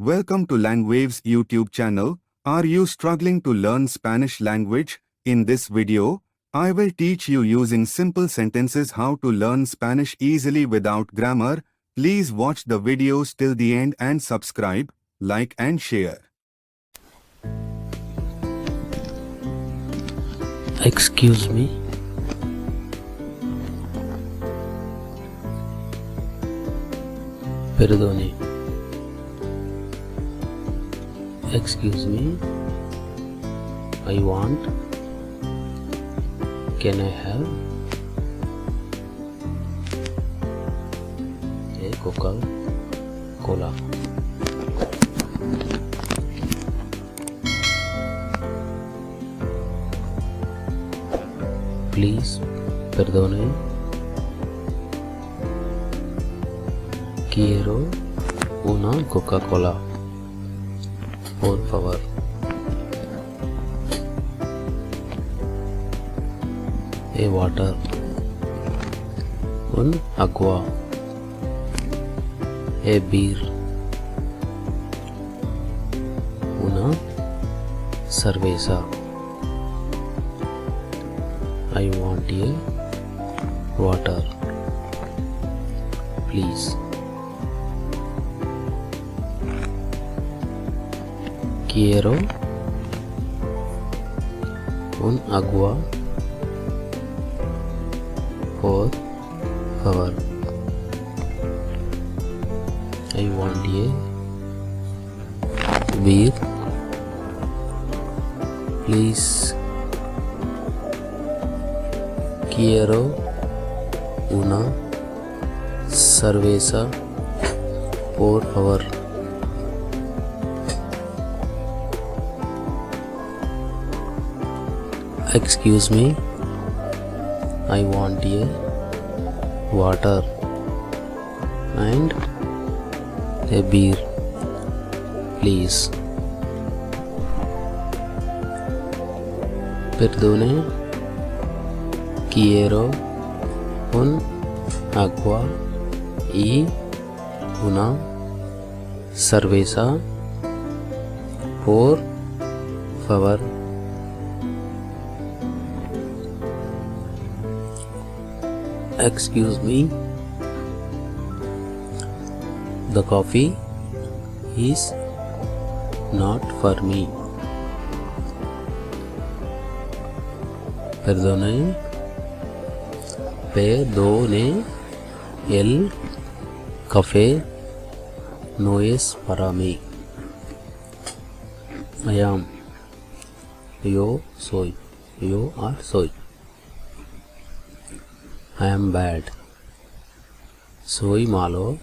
Welcome to Langwaves YouTube channel. Are you struggling to learn Spanish language? In this video, I will teach you using simple sentences how to learn Spanish easily without grammar. Please watch the videos till the end and subscribe, like and share. Excuse me. Perdone. Excuse me. I want. Can I have a Coca-Cola? Please, perdone. Quiero una Coca-Cola. Por favor. A water. Un agua. A beer. Una cerveza. I want a water. Please. Quiero un agua. Por favor. I want a beer. Please. Quiero una cerveza. Por favor. Excuse me. I want a water and a beer, please. Perdone. Quiero un agua y una cerveza. Por favor. Excuse me. The coffee is not for me. Perdone. El café no es para mí. I am. Yo soy. You are soy. I am bad. Soy malo.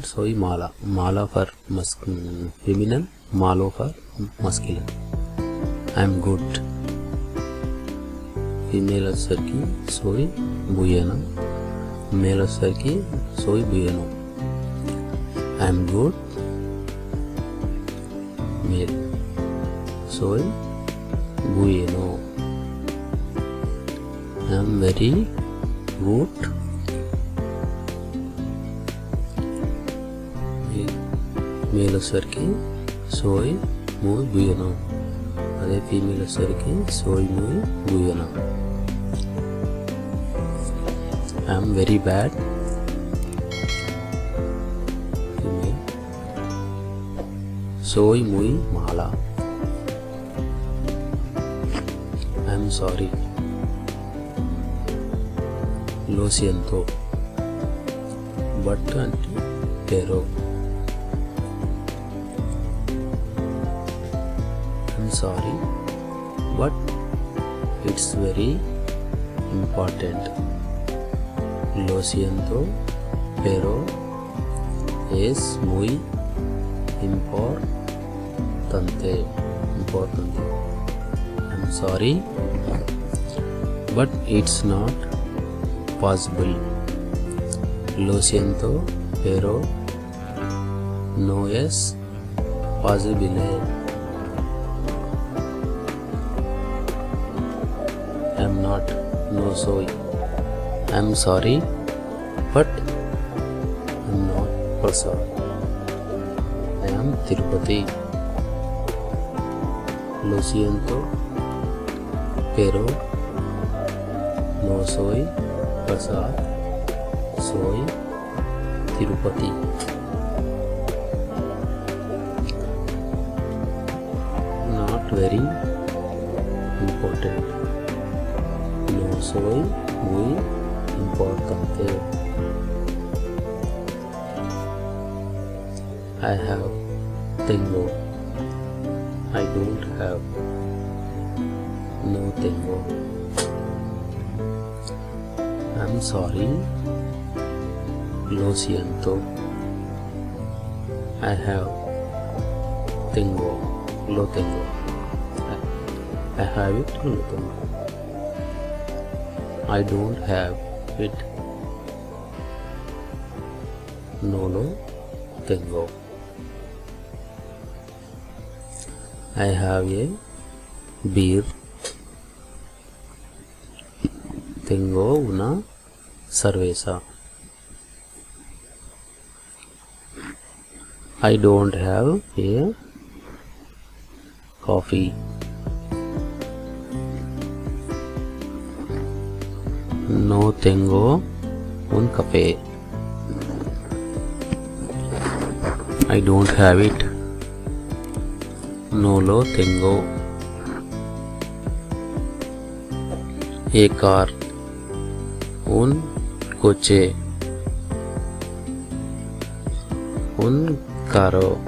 Soy mala. Mala for feminine. Malo for masculine. I am good. Female answer की soy bueno. Male answer की soy bueno. I am good. Male. Soy bueno. I am very good. Male answer की soy muy bueno. अरे female answer की soy muy buena. I am very bad. Female. Soy muy mala. I am sorry. Lo siento. But pero. I'm sorry, but it's very important. Lo siento, pero es muy importante. I'm sorry, but it's not possible. Lo siento, pero no es posible. I'm not. No soy. I'm sorry, but I'm not sorry. am Tirupati. Lo siento, pero no soy Prasad, soy Tirupati. Not very important. No soy muy importante. I have tengo. I don't have. No tengo. I'm sorry. Lo siento. I have tengo. Lo tengo. I have it. Lo tengo. I don't have it. No lo tengo. I have a beer. Tengo una cerveza. I don't have a coffee. No tengo un café. I don't have it. No lo tengo. A car. Un coche. Un carro.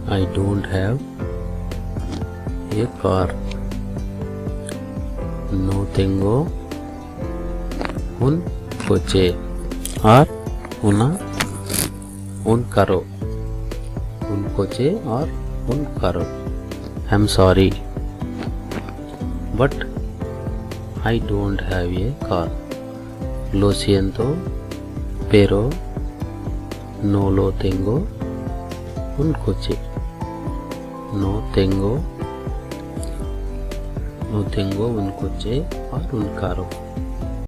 I don't have a car. No tengo un coche और un carro. Un coche और un carro. I'm sorry, but I don't have a car. Lo siento, pero no lo tengo un coche. No tengo un coche और un carro.